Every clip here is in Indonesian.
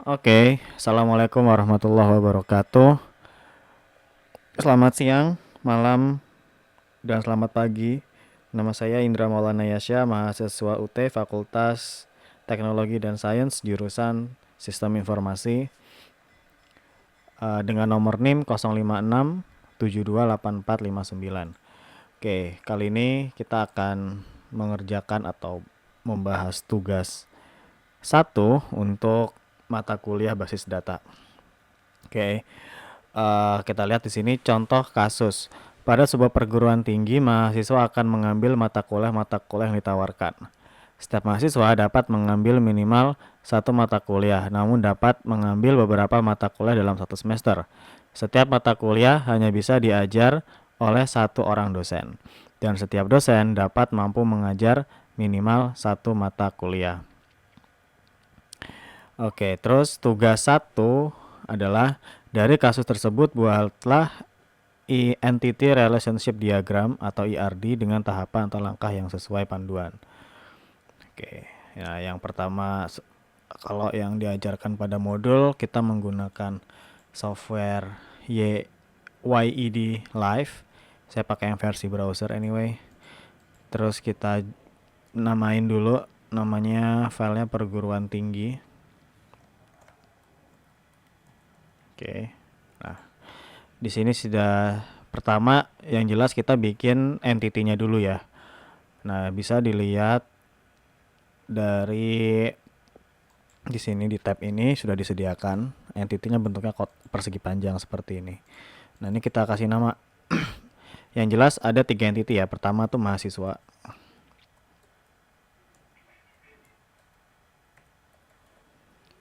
Oke, Assalamualaikum warahmatullahi wabarakatuh. Selamat siang, malam, dan selamat pagi. Nama saya Indra Maulana Yasya, mahasiswa UT Fakultas Teknologi dan Sains, jurusan Sistem Informasi, dengan nomor NIM 056728459. Oke, kali ini kita akan mengerjakan atau membahas tugas satu untuk mata kuliah basis data. Oke, kita lihat di sini contoh kasus. Pada sebuah perguruan tinggi, mahasiswa akan mengambil mata kuliah yang ditawarkan. Setiap mahasiswa dapat mengambil minimal satu mata kuliah, namun dapat mengambil beberapa mata kuliah dalam satu semester. Setiap mata kuliah hanya bisa diajar oleh satu orang dosen, dan setiap dosen dapat mampu mengajar minimal satu mata kuliah. Oke, terus tugas satu adalah dari kasus tersebut buatlah Entity Relationship Diagram atau ERD dengan tahapan atau langkah yang sesuai panduan. Oke, ya yang pertama kalau yang diajarkan pada modul kita menggunakan software YED Live. Saya pakai yang versi browser anyway. Terus kita namain dulu namanya filenya perguruan tinggi. Oke. Nah, di sini sudah pertama yang jelas kita bikin entity-nya dulu ya. Nah, bisa dilihat dari di sini di tab ini sudah disediakan entity-nya bentuknya persegi panjang seperti ini. Nah, ini kita kasih nama. Yang jelas ada 3 entity ya. Pertama tuh mahasiswa.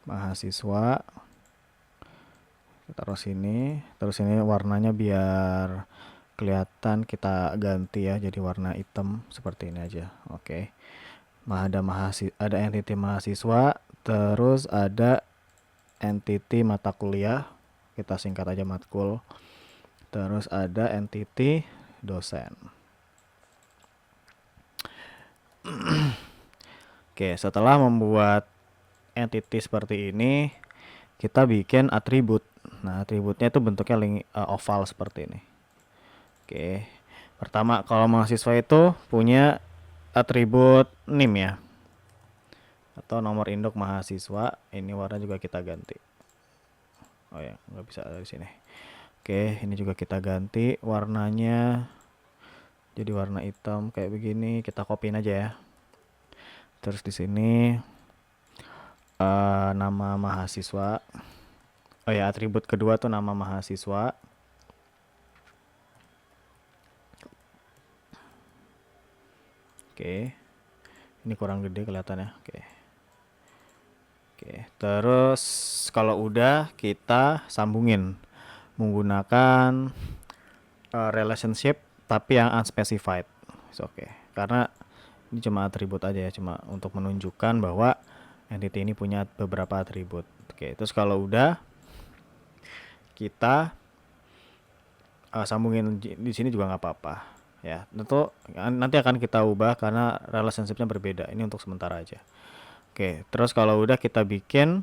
Mahasiswa. Taruh sini, terus ini warnanya biar kelihatan kita ganti ya jadi warna hitam seperti ini aja. Oke. Ada entity mahasiswa, terus ada entity mata kuliah, kita singkat aja matkul. Terus ada entity dosen. Oke, setelah membuat entity seperti ini, kita bikin atribut. Nah, atributnya itu bentuknya oval seperti ini. Oke. Pertama, kalau mahasiswa itu punya atribut NIM ya. Atau nomor induk mahasiswa. Ini warna juga kita ganti. Oh ya, nggak bisa dari sini. Oke, ini juga kita ganti warnanya jadi warna hitam kayak begini. Kita copyin aja ya. Terus di sini nama mahasiswa. Oh ya, atribut kedua tuh nama mahasiswa. Oke. Ini kurang gede kelihatannya. Oke. Oke, terus kalau udah kita sambungin menggunakan relationship tapi yang unspecified. Oke. Karena ini cuma atribut aja ya, cuma untuk menunjukkan bahwa entity ini punya beberapa atribut. Oke, terus kalau udah kita sambungin di sini juga nggak apa-apa ya. Tentu nanti akan kita ubah karena relationshipnya berbeda. Ini untuk sementara aja. Oke, terus kalau udah kita bikin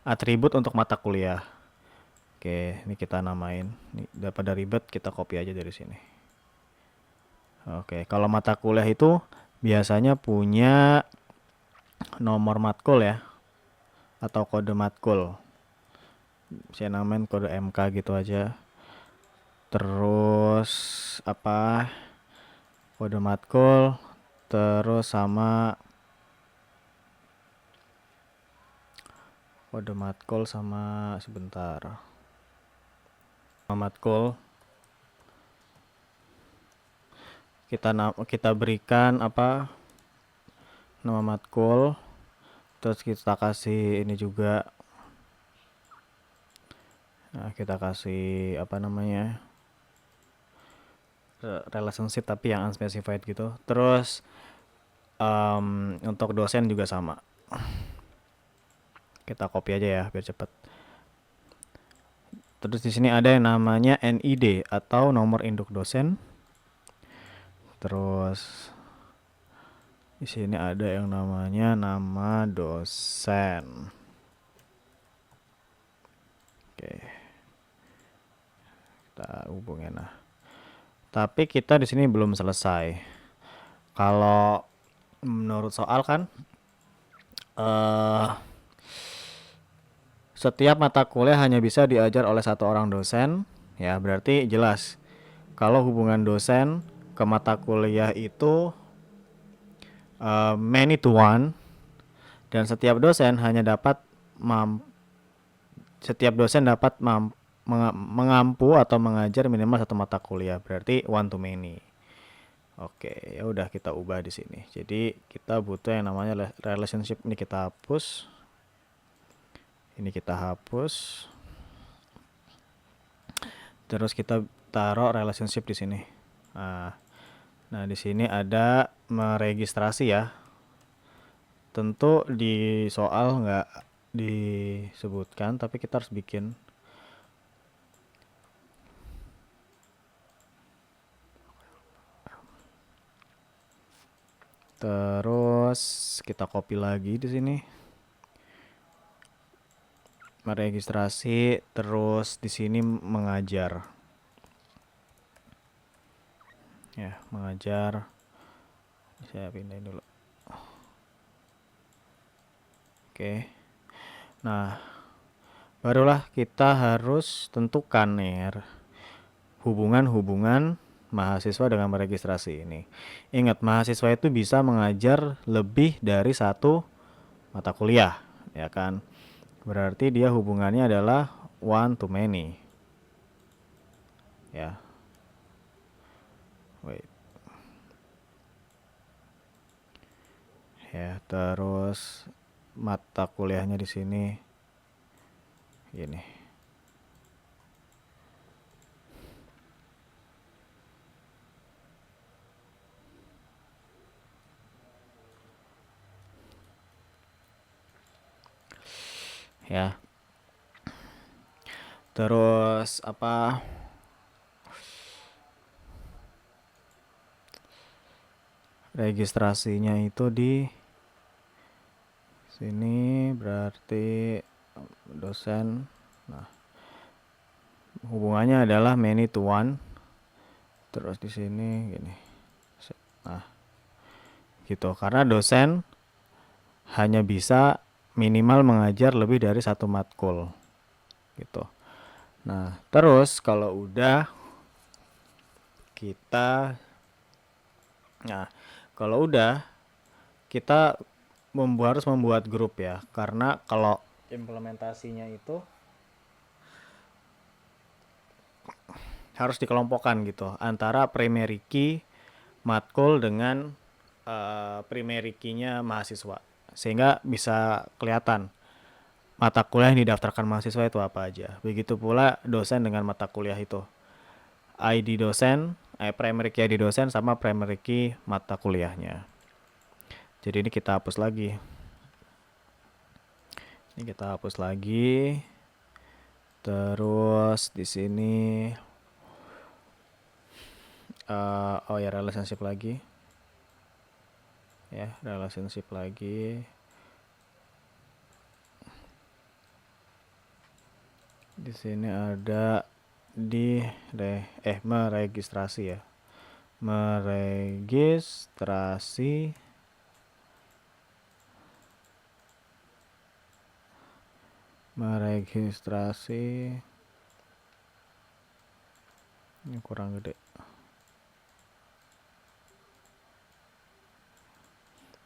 atribut untuk mata kuliah. Oke, ini kita namain. Ini daripada ribet kita copy aja dari sini. Oke, kalau mata kuliah itu biasanya punya nomor matkul ya atau kode matkul. Saya namain kode MK gitu aja. Terus apa? Kode matkul terus sama kode matkul sama sebentar. Nama matkul kita berikan apa? Nama matkul. Terus kita kasih ini juga. Nah, kita kasih apa namanya? Relationship tapi yang unspecified gitu. Terus untuk dosen juga sama. Kita copy aja ya biar cepet. Terus di sini ada yang namanya NID atau nomor induk dosen. Terus Di sini ada yang namanya nama dosen. Oke, kita hubungin nah. Tapi kita di sini belum selesai. Kalau menurut soal kan setiap mata kuliah hanya bisa diajar oleh satu orang dosen, ya berarti jelas kalau hubungan dosen ke mata kuliah itu many to one, dan setiap dosen dapat mengampu atau mengajar minimal satu mata kuliah, berarti one to many. Oke, ya udah kita ubah di sini. Jadi kita butuh yang namanya relationship, ini kita hapus. Ini kita hapus. Terus kita taruh relationship di sini. Nah, di sini ada meregistrasi ya. Tentu di soal nggak disebutkan, tapi kita harus bikin. Terus kita copy lagi di sini. Meregistrasi, terus di sini mengajar. Ya, mengajar. Saya pindahin dulu. Oke. Nah, barulah kita harus tentukan nih hubungan-hubungan mahasiswa dengan meregistrasi ini. Ingat, mahasiswa itu bisa mengajar lebih dari satu mata kuliah, ya kan? Berarti dia hubungannya adalah one to many. Ya. Wait. Ya, terus mata kuliahnya di sini gini. Ya. Terus apa? Registrasinya itu di sini, berarti dosen. Nah, hubungannya adalah many to one. Terus di sini gini. Nah, gitu. Karena dosen hanya bisa minimal mengajar lebih dari satu matkul. Gitu. Nah, terus kalau udah kita kita harus membuat grup ya, karena kalau implementasinya itu harus dikelompokkan gitu antara primary key matkul dengan primary key-nya mahasiswa, sehingga bisa kelihatan mata kuliah yang didaftarkan mahasiswa itu apa aja. Begitu pula dosen dengan mata kuliah itu, ID dosen, primary key ID dosen sama primary key mata kuliahnya. Jadi ini kita hapus lagi. Terus di sini oh ya, relationship lagi. Ya, relationship lagi. Di sini ada meregistrasi ya. Meregistrasi ini kurang gede.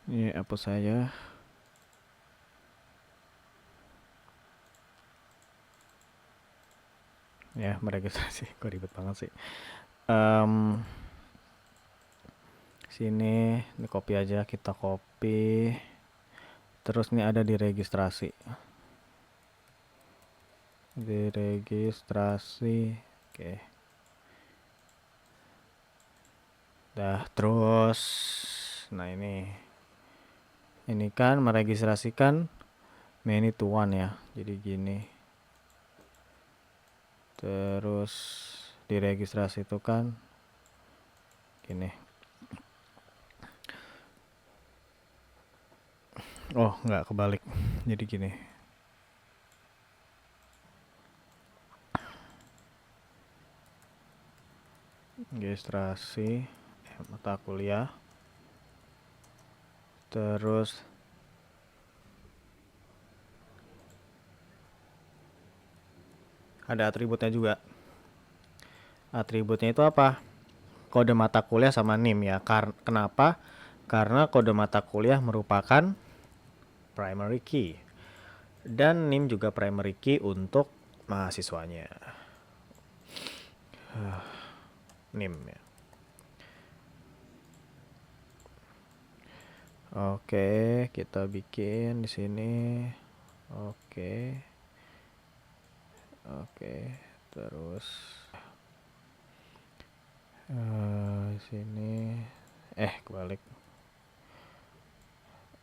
Ini hapus saja. Ya, meregistrasi. Kok ribet banget sih. Sini, ini copy aja, kita copy. Terus ini ada di registrasi. Oke. Dah, terus nah ini kan meregistrasikan many to one ya. Jadi gini. Terus diregistrasi itu kan gini. Oh, nggak kebalik. Jadi gini. Registrasi mata kuliah. Terus ada atributnya juga. Atributnya itu apa? Kode mata kuliah sama NIM ya. Kenapa? Karena kode mata kuliah merupakan primary key. Dan NIM juga primary key untuk mahasiswanya. NIM ya. Oke, kita bikin di sini. Oke. Terus sini kebalik.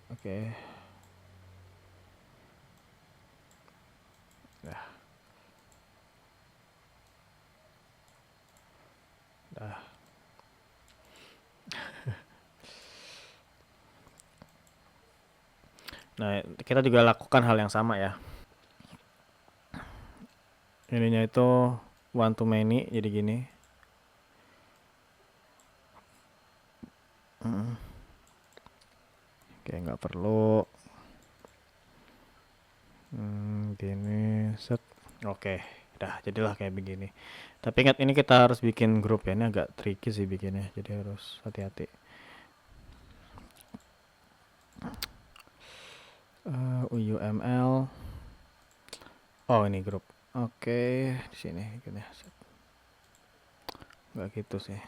Oke. Dah. Nah, kita juga lakukan hal yang sama ya. Ininya itu one to many, jadi gini. Oke, nggak perlu. Gini, set. Oke, dah jadilah kayak begini. Tapi ingat ini kita harus bikin grup ya. Ini agak tricky sih bikinnya, jadi harus hati-hati. UML. Oh, ini grup. Oke, di sini gini. Nggak gitu sih.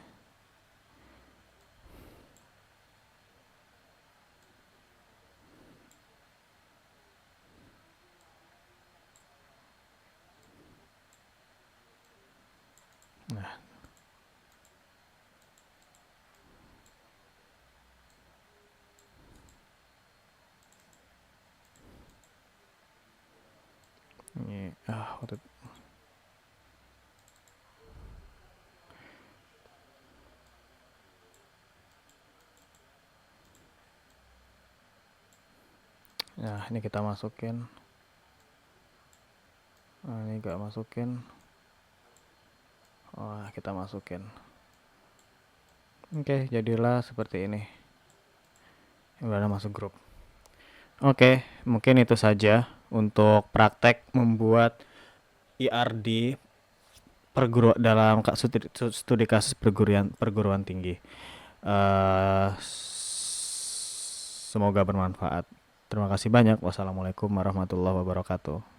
Nah. Ini Nah, ini kita masukin. Nah, ini gak masukin. Oh, kita masukin. Oke, jadilah seperti ini. Udah masuk grup. Oke, mungkin itu saja untuk praktek membuat IRD dalam studi kasus perguruan tinggi. Semoga bermanfaat. Terima kasih banyak. Wassalamualaikum warahmatullahi wabarakatuh.